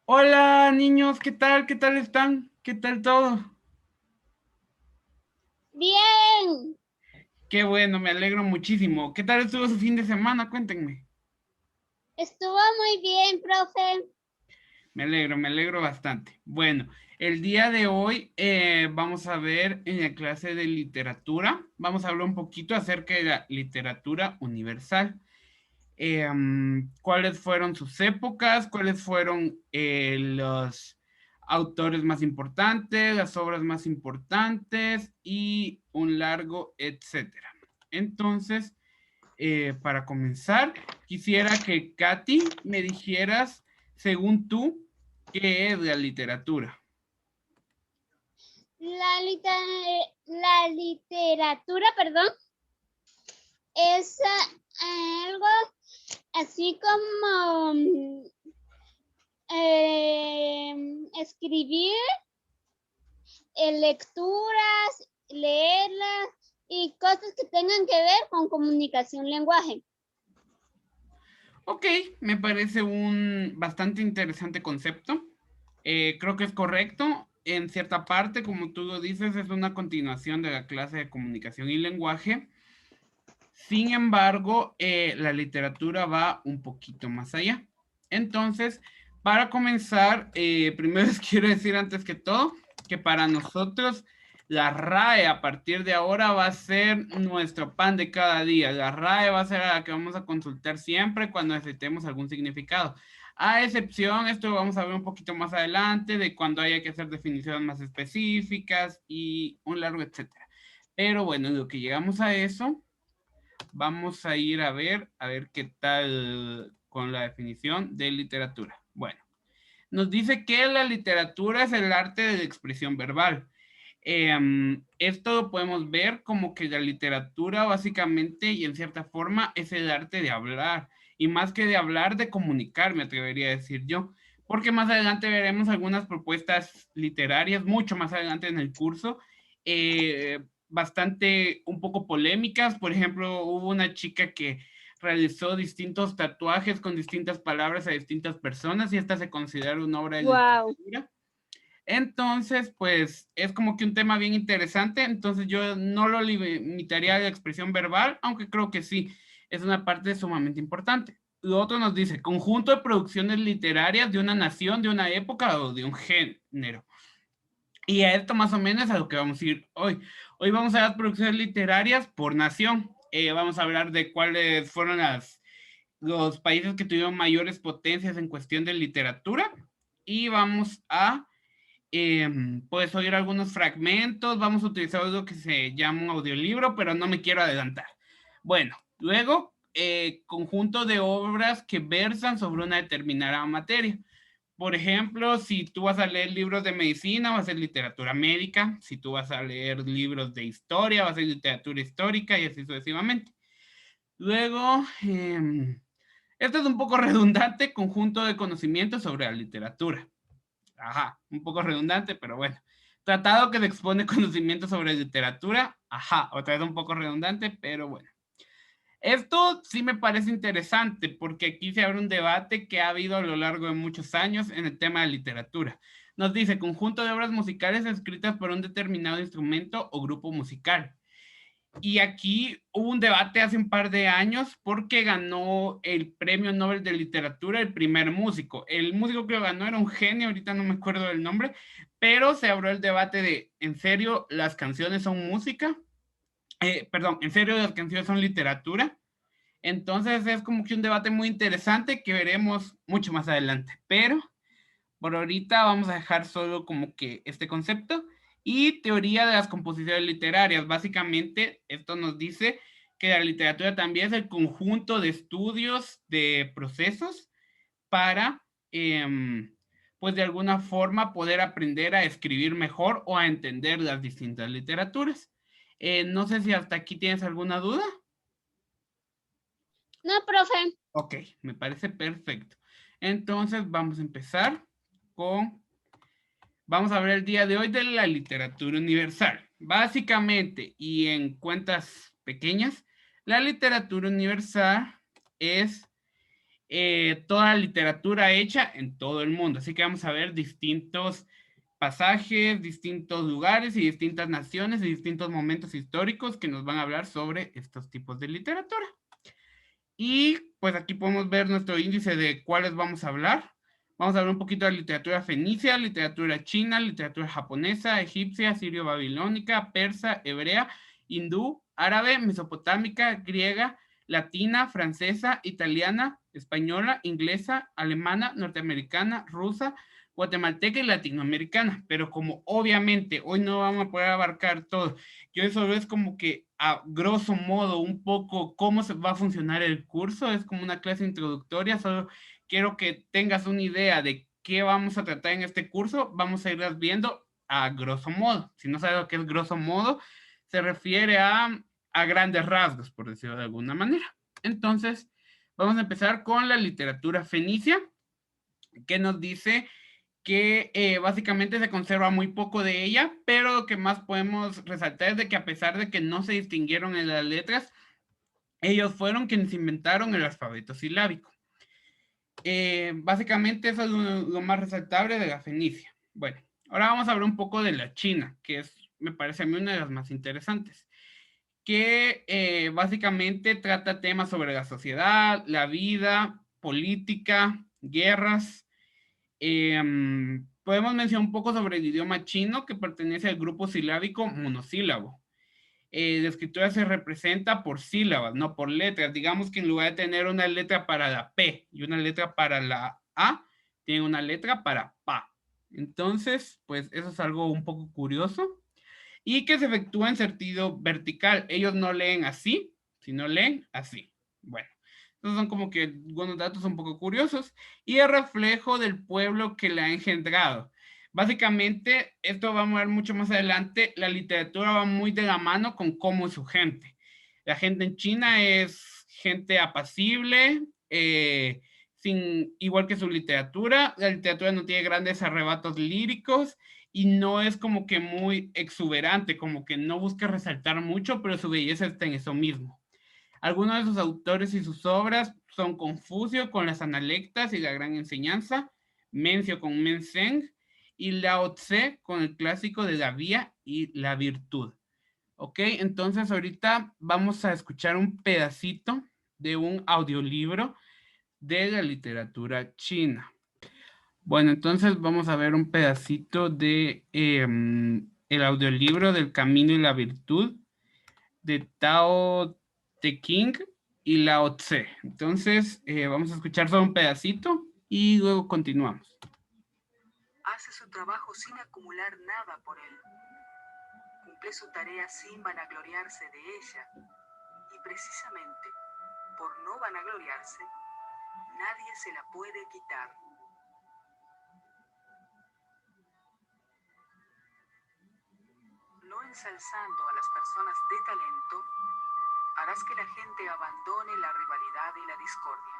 Hola niños, ¿qué tal? ¿Qué tal están? ¿Qué tal todo? Bien, Qué bueno, me alegro muchísimo. ¿Qué tal estuvo su fin de semana? Cuéntenme. estuvo muy bien, profe. Me alegro bastante. Bueno, el día de hoy vamos a ver en la clase de literatura, vamos a hablar un poquito acerca de la literatura universal. Cuáles fueron sus épocas, cuáles fueron los autores más importantes, las obras más importantes y un largo etcétera. Entonces, para comenzar, quisiera que Katy me dijeras, según tú, qué es la literatura. La literatura, perdón, es algo así como escribir, lecturas, leerlas y cosas que tengan que ver con comunicación lenguaje. Ok, me parece un bastante interesante concepto. Creo que es correcto. En cierta parte, como tú lo dices, es una continuación de la clase de comunicación y lenguaje. Sin embargo, la literatura va un poquito más allá. Entonces, para comenzar, primero les quiero decir antes que todo que para nosotros la RAE a partir de ahora va a ser nuestro pan de cada día. La RAE va a ser a la que vamos a consultar siempre cuando necesitemos algún significado. A excepción, esto lo vamos a ver un poquito más adelante, de cuando haya que hacer definiciones más específicas y un largo etcétera. Pero bueno, lo que llegamos a eso, vamos a ver qué tal con la definición de literatura. Bueno, nos dice que la literatura es el arte de la expresión verbal. Esto lo podemos ver como que la literatura básicamente y en cierta forma es el arte de hablar y más que de hablar, de comunicar, me atrevería a decir yo, porque más adelante veremos algunas propuestas literarias, mucho más adelante en el curso, bastante un poco polémicas. Por ejemplo, hubo una chica que realizó distintos tatuajes con distintas palabras a distintas personas y esta se considera una obra de Wow. literatura. Entonces, pues es como que un tema bien interesante. Entonces yo no lo limitaría a la expresión verbal, aunque creo que sí, es una parte sumamente importante. Lo otro nos dice, conjunto de producciones literarias de una nación, de una época o de un género. Y a esto más o menos es a lo que vamos a ir hoy. Hoy vamos a ver las producciones literarias por nación. Vamos a hablar de cuáles fueron los países que tuvieron mayores potencias en cuestión de literatura. Y vamos a puedes oír algunos fragmentos, vamos a utilizar algo que se llama un audiolibro, pero no me quiero adelantar. Bueno, luego, conjunto de obras que versan sobre una determinada materia. Por ejemplo, si tú vas a leer libros de medicina, va a ser literatura médica. Si tú vas a leer libros de historia, va a ser literatura histórica y así sucesivamente. Luego, esto es un poco redundante, conjunto de conocimientos sobre la literatura. Ajá, un poco redundante, pero bueno. Tratado que se expone conocimientos sobre literatura, ajá, otra vez un poco redundante, pero bueno. Esto sí me parece interesante porque aquí se abre un debate que ha habido a lo largo de muchos años en el tema de literatura. Nos dice conjunto de obras musicales escritas por un determinado instrumento o grupo musical. Y aquí hubo un debate hace un par de años porque ganó el premio Nobel de Literatura el primer músico. El músico que lo ganó era un genio, ahorita no me acuerdo del nombre, pero se abrió el debate de, ¿en serio las canciones son música? Perdón, ¿en serio las canciones son literatura? Entonces es como que un debate muy interesante que veremos mucho más adelante. Pero por ahorita vamos a dejar solo como que este concepto y teoría de las composiciones literarias. Básicamente, esto nos dice que la literatura también es el conjunto de estudios, de procesos para, pues de alguna forma, poder aprender a escribir mejor o a entender las distintas literaturas. No sé si hasta aquí tienes alguna duda. No, profe. Ok, me parece perfecto. Entonces vamos a empezar con vamos a ver el día de hoy de la literatura universal. Básicamente, y en cuentas pequeñas, la literatura universal es toda la literatura hecha en todo el mundo. Así que vamos a ver distintos pasajes, distintos lugares y distintas naciones y distintos momentos históricos que nos van a hablar sobre estos tipos de literatura. Y pues aquí podemos ver nuestro índice de cuáles vamos a hablar. Vamos a hablar un poquito de literatura fenicia, literatura china, literatura japonesa, egipcia, sirio-babilónica, persa, hebrea, hindú, árabe, mesopotámica, griega, latina, francesa, italiana, española, inglesa, alemana, norteamericana, rusa, guatemalteca y latinoamericana. Pero como obviamente hoy no vamos a poder abarcar todo, yo eso es como que a grosso modo un poco cómo se va a funcionar el curso, es como una clase introductoria, solo quiero que tengas una idea de qué vamos a tratar en este curso, vamos a irlas viendo a grosso modo. Si no sabes lo que es grosso modo, se refiere a grandes rasgos, por decirlo de alguna manera. Entonces, vamos a empezar con la literatura fenicia, que nos dice que básicamente se conserva muy poco de ella, pero lo que más podemos resaltar es de que a pesar de que no se distinguieron en las letras, ellos fueron quienes inventaron el alfabeto silábico. Básicamente eso es lo más resaltable de la fenicia. Bueno, ahora vamos a hablar un poco de la China, que es, me parece a mí, una de las más interesantes, que básicamente trata temas sobre la sociedad, la vida, política, guerras. Podemos mencionar un poco sobre el idioma chino, que pertenece al grupo silábico monosílabo. La escritura se representa por sílabas, no por letras. Digamos que en lugar de tener una letra para la P y una letra para la A, tiene una letra para PA. Entonces, pues eso es algo un poco curioso y que se efectúa en sentido vertical. Ellos no leen así, sino leen así. Bueno, estos son como que algunos datos un poco curiosos y el reflejo del pueblo que la ha engendrado. Básicamente, esto va a ver mucho más adelante, la literatura va muy de la mano con cómo es su gente. La gente en China es gente apacible, igual que su literatura. La literatura no tiene grandes arrebatos líricos y no es como que muy exuberante, como que no busca resaltar mucho, pero su belleza está en eso mismo. Algunos de sus autores y sus obras son Confucio con las analectas y la gran enseñanza, Mencio con Menseng y Lao Tse con el clásico de la vía y la virtud. Ok, entonces ahorita vamos a escuchar un pedacito de un audiolibro de la literatura china. Bueno, entonces vamos a ver un pedacito de el audiolibro del Camino y la Virtud de Tao Te King y Lao Tse. Entonces vamos a escuchar solo un pedacito y luego continuamos. Hace su trabajo sin acumular nada por él. Cumple su tarea sin vanagloriarse de ella. Y precisamente por no vanagloriarse, nadie se la puede quitar. No ensalzando a las personas de talento, harás que la gente abandone la rivalidad y la discordia.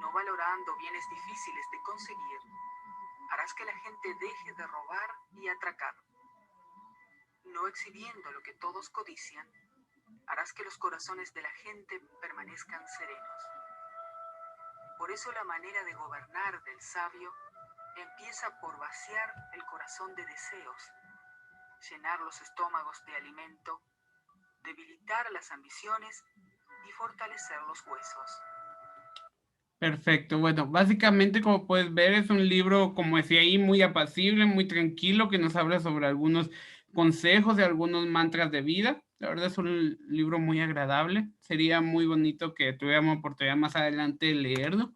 No valorando bienes difíciles de conseguir, harás que la gente deje de robar y atracar. No exhibiendo lo que todos codician, harás que los corazones de la gente permanezcan serenos. Por eso la manera de gobernar del sabio empieza por vaciar el corazón de deseos, llenar los estómagos de alimento, debilitar las ambiciones y fortalecer los huesos. Perfecto, bueno, básicamente como puedes ver es un libro, como decía ahí, muy apacible, muy tranquilo, que nos habla sobre algunos consejos y algunos mantras de vida. La verdad es un libro muy agradable, sería muy bonito que tuviéramos oportunidad más adelante de leerlo,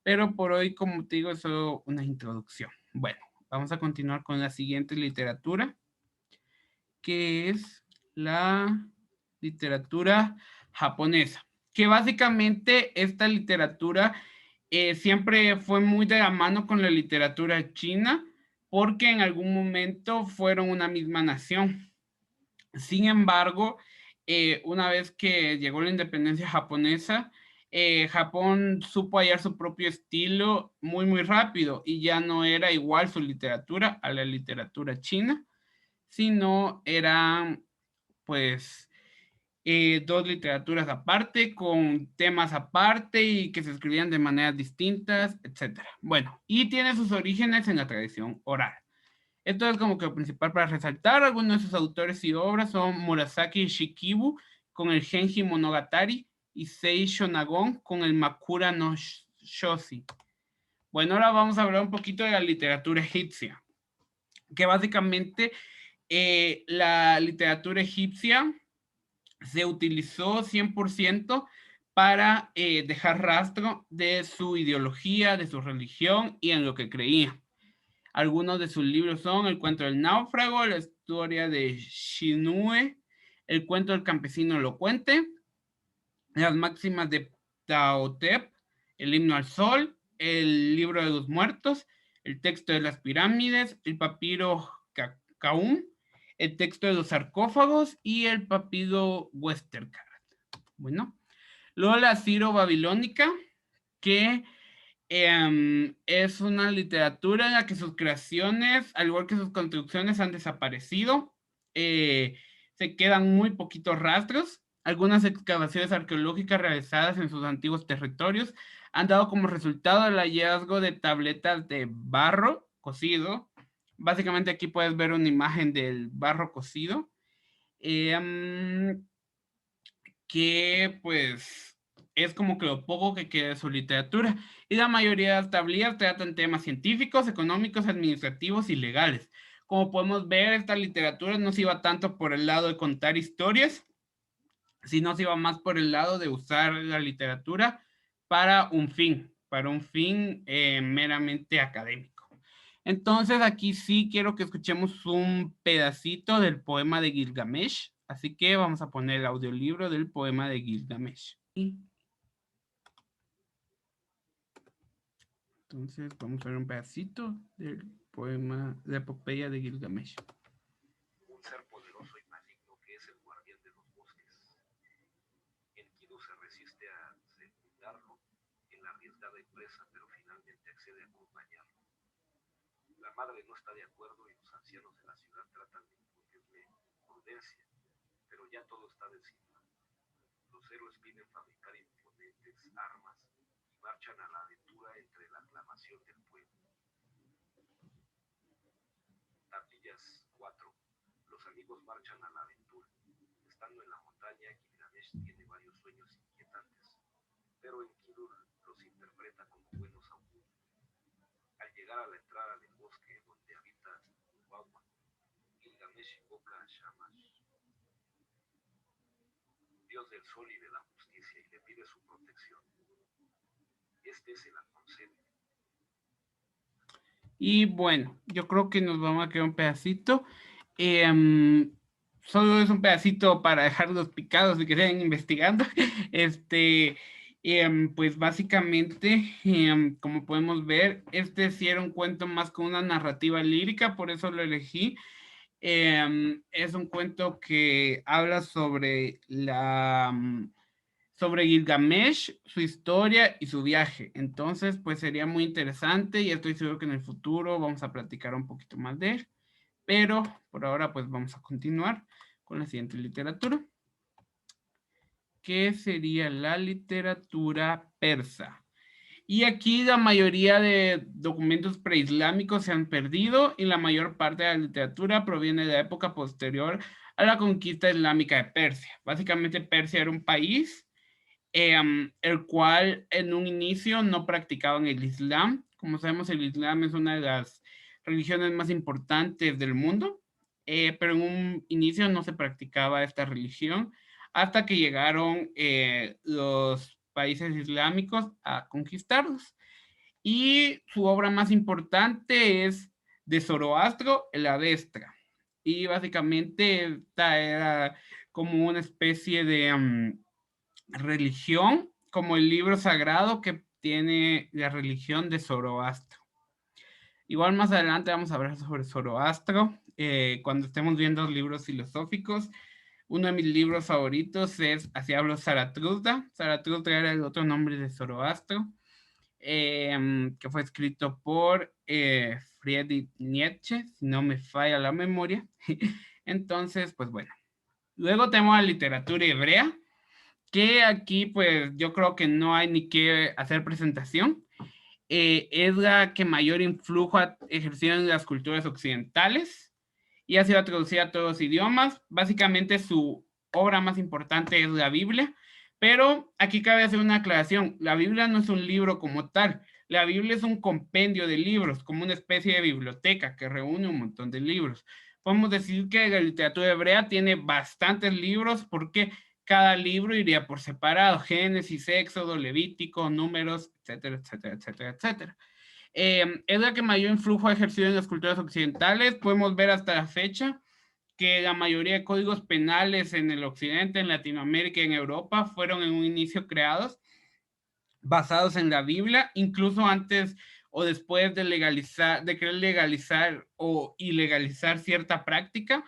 pero por hoy, como te digo, es solo una introducción. Bueno, vamos a continuar con la siguiente literatura, que es la literatura japonesa, que básicamente esta literatura siempre fue muy de la mano con la literatura china, porque en algún momento fueron una misma nación. Sin embargo, una vez que llegó la independencia japonesa, Japón supo hallar su propio estilo muy, muy rápido y ya no era igual su literatura a la literatura china, sino era, pues, dos literaturas aparte, con temas aparte y que se escribían de maneras distintas, etc. Bueno, y tiene sus orígenes en la tradición oral. Esto es como que lo principal para resaltar. Algunos de sus autores y obras son Murasaki Shikibu con el Genji Monogatari y Sei Shonagon con el Makura no Shoshi. Bueno, ahora vamos a hablar un poquito de la literatura egipcia, que básicamente la literatura egipcia se utilizó 100% para dejar rastro de su ideología, de su religión y en lo que creía. Algunos de sus libros son El cuento del náufrago, La historia de Shinue, El cuento del campesino elocuente, Las máximas de Taotep, El himno al sol, El libro de los muertos, El texto de las pirámides, El papiro Caum, El texto de los sarcófagos y El papiro Westerkarat. Bueno, luego la Ciro-Babilónica, que es una literatura en la que sus creaciones, al igual que sus construcciones, han desaparecido. Se quedan muy poquitos rastros. Algunas excavaciones arqueológicas realizadas en sus antiguos territorios han dado como resultado el hallazgo de tabletas de barro cocido. Básicamente aquí puedes ver una imagen del barro cocido. Que pues es como que lo poco que queda de su literatura. Y la mayoría de las tablillas tratan temas científicos, económicos, administrativos y legales. Como podemos ver, esta literatura no se iba tanto por el lado de contar historias, sino se iba más por el lado de usar la literatura para un fin meramente académico. Entonces aquí sí quiero que escuchemos un pedacito del poema de Gilgamesh, así que vamos a poner el audiolibro del poema de Gilgamesh. Entonces vamos a ver un pedacito del poema, de la epopeya de Gilgamesh. Un ser poderoso y maligno que es el guardián de los bosques. Enkidu se resiste a secundarlo en la arriesgada empresa, pero finalmente accede a acompañarlo. La madre no está de acuerdo y los ancianos de la ciudad tratan de infundirle prudencia, pero ya todo está decidido. Los héroes piden fabricar imponentes armas y marchan a la aventura entre la aclamación del pueblo. Tablillas 4. Los amigos marchan a la aventura. Estando en la montaña, Gilgamesh tiene varios sueños inquietantes, pero Enkidu los interpreta como buenos augurios. Al llegar a la entrada del bosque donde habita Huagua, Gilgamesh invoca a Shamash, dios del sol y de la justicia, y le pide su protección. Este se la concede. Y bueno, yo creo que nos vamos a quedar un pedacito. Solo es un pedacito para dejarlos picados y que sigan investigando. Pues básicamente, como podemos ver, este sí era un cuento más con una narrativa lírica, por eso lo elegí. Es un cuento que habla sobre sobre Gilgamesh, su historia y su viaje. Entonces, pues sería muy interesante y estoy seguro que en el futuro vamos a platicar un poquito más de él. Pero por ahora, pues vamos a continuar con la siguiente literatura, que sería la literatura persa. Y aquí la mayoría de documentos preislámicos se han perdido y la mayor parte de la literatura proviene de la época posterior a la conquista islámica de Persia. Básicamente Persia era un país el cual en un inicio no practicaban el Islam. Como sabemos, el Islam es una de las religiones más importantes del mundo, pero en un inicio no se practicaba esta religión hasta que llegaron los países islámicos a conquistarlos. Y su obra más importante es de Zoroastro, el Avestra. Y básicamente esta era como una especie de religión, como el libro sagrado que tiene la religión de Zoroastro. Igual más adelante vamos a hablar sobre Zoroastro, cuando estemos viendo libros filosóficos. Uno de mis libros favoritos es Así habló Zaratustra. Zaratustra era el otro nombre de Zoroastro, que fue escrito por Friedrich Nietzsche, si no me falla la memoria. Entonces, pues bueno, Luego tenemos la literatura hebrea, que aquí pues yo creo que no hay ni que hacer presentación. Es la que mayor influjo ha ejercido en las culturas occidentales y ha sido traducida a todos los idiomas. Básicamente su obra más importante es la Biblia, pero aquí cabe hacer una aclaración. La Biblia no es un libro como tal. La Biblia es un compendio de libros, como una especie de biblioteca que reúne un montón de libros. Podemos decir que la literatura hebrea tiene bastantes libros porque cada libro iría por separado: Génesis, Éxodo, Levítico, Números, etcétera, etcétera, etcétera, etcétera. Es la que mayor influjo ha ejercido en las culturas occidentales. Podemos ver hasta la fecha que la mayoría de códigos penales en el occidente, en Latinoamérica y en Europa fueron en un inicio creados basados en la Biblia, incluso antes o después de legalizar, de querer legalizar o ilegalizar cierta práctica.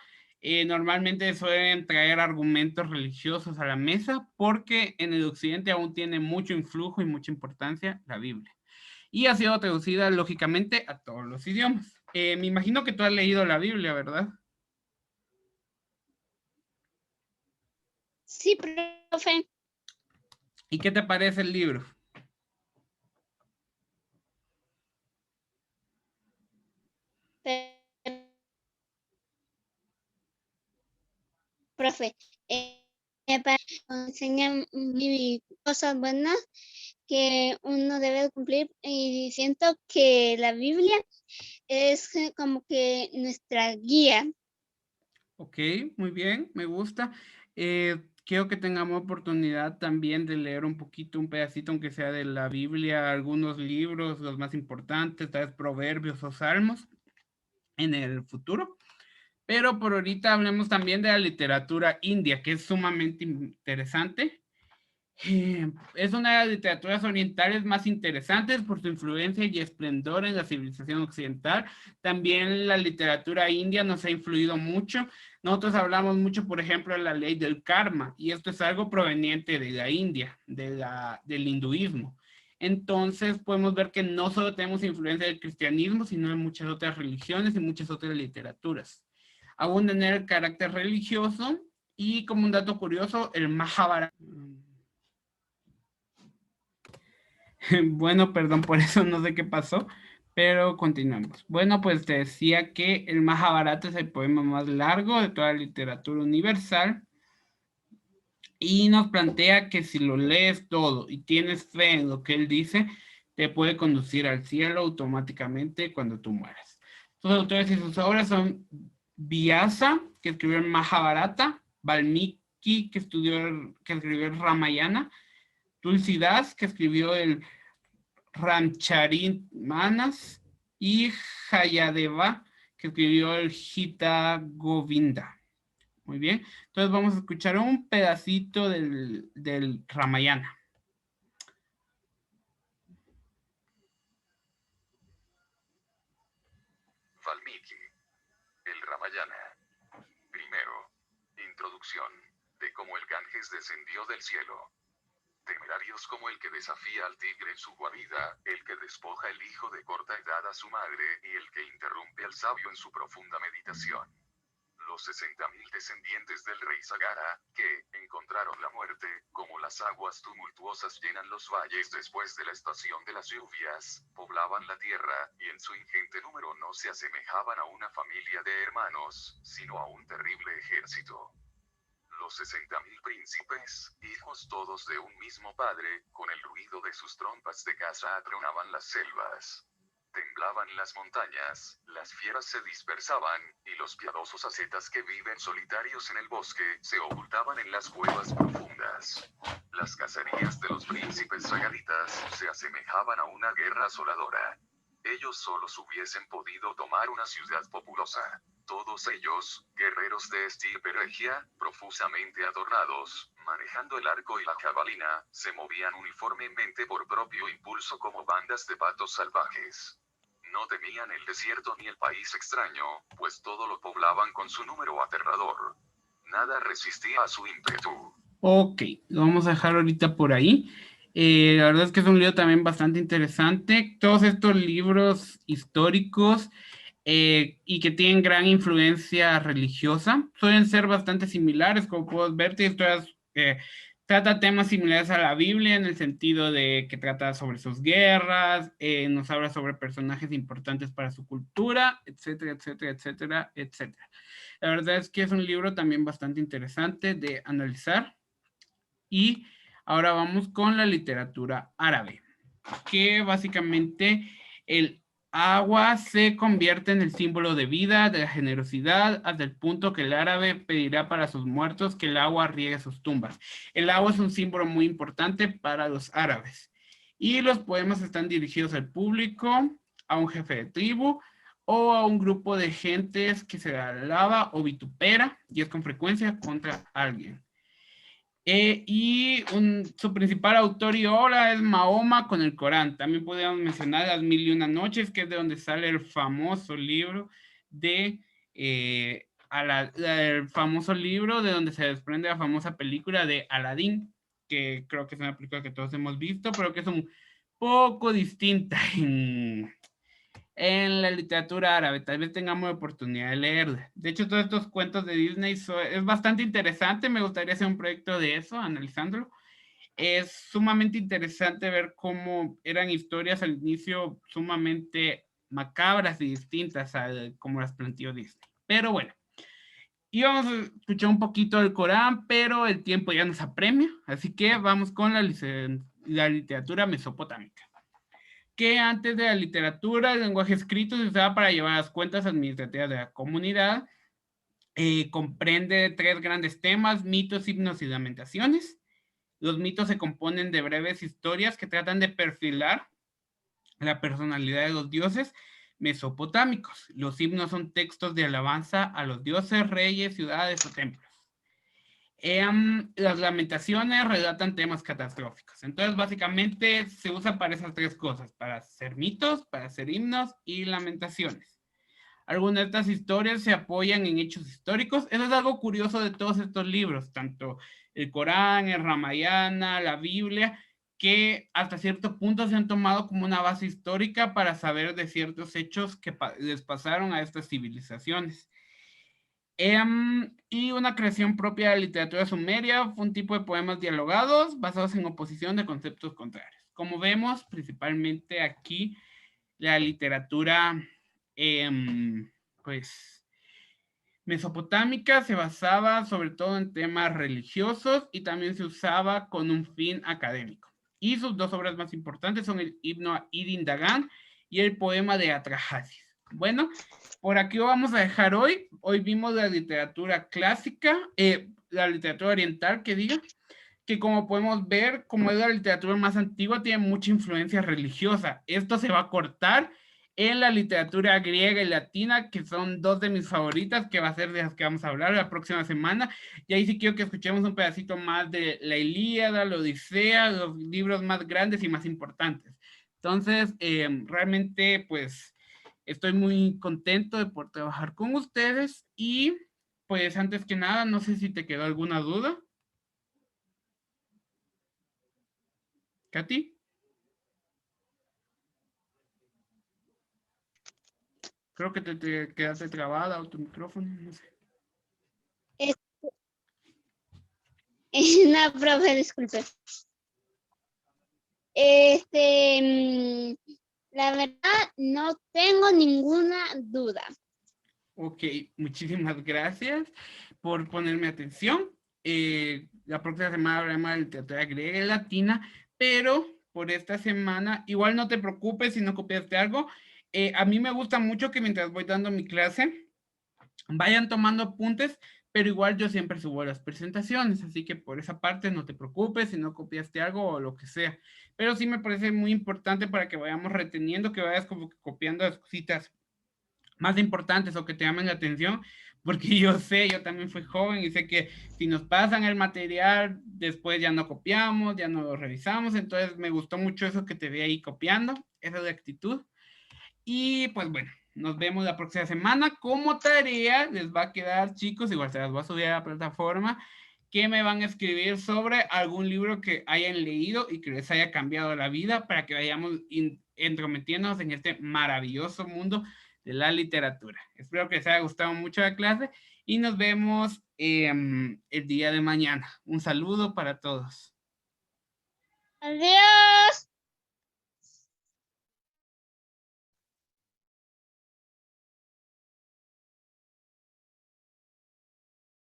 Normalmente suelen traer argumentos religiosos a la mesa porque en el occidente aún tiene mucho influjo y mucha importancia la Biblia. Y ha sido traducida lógicamente a todos los idiomas. Me imagino que tú has leído la Biblia, ¿verdad? Sí, profe. ¿Y qué te parece el libro? Profe, enseñan cosas buenas que uno debe cumplir, y siento que la Biblia es como que nuestra guía. Ok, muy bien, me gusta. Quiero que tengamos oportunidad también de leer un poquito, un pedacito, aunque sea de la Biblia, algunos libros, los más importantes, tal vez Proverbios o Salmos, en el futuro. Pero por ahorita hablemos también de la literatura india, que es sumamente interesante. Es una de las literaturas orientales más interesantes por su influencia y esplendor en la civilización occidental. También la literatura india nos ha influido mucho. Nosotros hablamos mucho, por ejemplo, de la ley del karma, y esto es algo proveniente de la India, del hinduismo. Entonces podemos ver que no solo tenemos influencia del cristianismo, sino de muchas otras religiones y muchas otras literaturas. Aún en el carácter religioso, y como un dato curioso, el Mahabharata. Bueno, perdón por eso, no sé qué pasó, pero continuamos. Bueno, pues te decía que el Mahabharata es el poema más largo de toda la literatura universal y nos plantea que si lo lees todo y tienes fe en lo que él dice, te puede conducir al cielo automáticamente cuando tú mueras. Sus autores y sus obras son Vyasa, que escribió el Mahabharata; Valmiki, que escribió el Ramayana; Tulsidas, que escribió el Ramcharitmanas; y Hayadeva, que escribió el Gita Govinda. Muy bien, entonces vamos a escuchar un pedacito del Ramayana. Valmiki, el Ramayana. Primero, introducción, de cómo el Ganges descendió del cielo. Temerarios como el que desafía al tigre en su guarida, el que despoja el hijo de corta edad a su madre, y el que interrumpe al sabio en su profunda meditación. Los 60.000 descendientes del rey Sagara, que encontraron la muerte, como las aguas tumultuosas llenan los valles después de la estación de las lluvias, poblaban la tierra, y en su ingente número no se asemejaban a una familia de hermanos, sino a un terrible ejército. Los 60.000 príncipes, hijos todos de un mismo padre, con el ruido de sus trompas de caza atronaban las selvas. Temblaban las montañas, las fieras se dispersaban, y los piadosos ascetas que viven solitarios en el bosque, se ocultaban en las cuevas profundas. Las cacerías de los príncipes sagaritas, se asemejaban a una guerra asoladora. Ellos solos hubiesen podido tomar una ciudad populosa. Todos ellos, guerreros de estirpe regia, profusamente adornados, manejando el arco y la jabalina, se movían uniformemente por propio impulso como bandas de patos salvajes. No temían el desierto ni el país extraño, pues todo lo poblaban con su número aterrador. Nada resistía a su ímpetu. Ok, lo vamos a dejar ahorita por ahí. La verdad es que es un libro también bastante interesante. Todos estos libros históricos y que tienen gran influencia religiosa. Suelen ser bastante similares, como puedes ver, trata temas similares a la Biblia en el sentido de que trata sobre sus guerras, nos habla sobre personajes importantes para su cultura, etcétera, etcétera, etcétera, etcétera. La verdad es que es un libro también bastante interesante de analizar. Y ahora vamos con la literatura árabe, que básicamente el agua se convierte en el símbolo de vida, de la generosidad, hasta el punto que el árabe pedirá para sus muertos que el agua riegue sus tumbas. El agua es un símbolo muy importante para los árabes. Y los poemas están dirigidos al público, a un jefe de tribu o a un grupo de gentes que se alaba o vitupera, y es con frecuencia contra alguien. Su principal autor y obra es Mahoma con el Corán. También podríamos mencionar Las Mil y Una Noches, que es de donde sale el famoso libro de el famoso libro de donde se desprende la famosa película de Aladdin, que creo que es una película que todos hemos visto, pero que es un poco distinta en la literatura árabe. Tal vez tengamos la oportunidad de leerla. De hecho, todos estos cuentos de Disney es bastante interesante. Me gustaría hacer un proyecto de eso, analizándolo. Es sumamente interesante ver cómo eran historias al inicio sumamente macabras y distintas a como las planteó Disney. Pero bueno, íbamos a escuchar un poquito del Corán, pero el tiempo ya nos apremia, así que vamos con la literatura mesopotámica, que antes de la literatura, el lenguaje escrito se usaba para llevar las cuentas administrativas de la comunidad. Comprende 3 grandes temas: mitos, himnos y lamentaciones. Los mitos se componen de breves historias que tratan de perfilar la personalidad de los dioses mesopotámicos. Los himnos son textos de alabanza a los dioses, reyes, ciudades o templos. Las lamentaciones relatan temas catastróficos. Entonces, básicamente, se usa para esas 3 cosas: para hacer mitos, para hacer himnos y lamentaciones. Algunas de estas historias se apoyan en hechos históricos. Eso es algo curioso de todos estos libros, tanto el Corán, el Ramayana, la Biblia, que hasta cierto punto se han tomado como una base histórica para saber de ciertos hechos que les pasaron a estas civilizaciones. Y una creación propia de la literatura sumeria fue un tipo de poemas dialogados basados en oposición de conceptos contrarios. Como vemos, principalmente aquí la literatura pues mesopotámica se basaba sobre todo en temas religiosos y también se usaba con un fin académico. Y sus 2 obras más importantes son el himno a Idin Dagan y el poema de Atrahasis. Bueno, por aquí lo vamos a dejar hoy. Hoy vimos la literatura clásica, la literatura oriental, que como podemos ver, como es la literatura más antigua, tiene mucha influencia religiosa. Esto se va a cortar en la literatura griega y latina, que son 2 de mis favoritas, que va a ser de las que vamos a hablar la próxima semana. Y ahí sí quiero que escuchemos un pedacito más de la Ilíada, la Odisea, los libros más grandes y más importantes. Entonces, realmente, pues, estoy muy contento de poder trabajar con ustedes. Y, pues, antes que nada, no sé si te quedó alguna duda. ¿Katy? Creo que te quedaste trabada o tu micrófono, no sé. No, profe, disculpe. La verdad, no tengo ninguna duda. Ok, muchísimas gracias por ponerme atención. La próxima semana hablaremos de literatura griega y latina, pero por esta semana, igual no te preocupes si no copiaste algo. A mí me gusta mucho que mientras voy dando mi clase, vayan tomando apuntes, pero igual yo siempre subo las presentaciones, así que por esa parte no te preocupes si no copiaste algo o lo que sea. Pero sí me parece muy importante para que vayamos reteniendo, que vayas como que copiando las cositas más importantes o que te llamen la atención, porque yo también fui joven y sé que si nos pasan el material, después ya no copiamos, ya no lo revisamos. Entonces me gustó mucho eso que te vi ahí copiando, esa de actitud. Y pues bueno, nos vemos la próxima semana. Como tarea les va a quedar, chicos, igual se las voy a subir a la plataforma, que me van a escribir sobre algún libro que hayan leído y que les haya cambiado la vida, para que vayamos entrometiéndonos en este maravilloso mundo de la literatura. Espero que les haya gustado mucho la clase y nos vemos el día de mañana. Un saludo para todos. Adiós.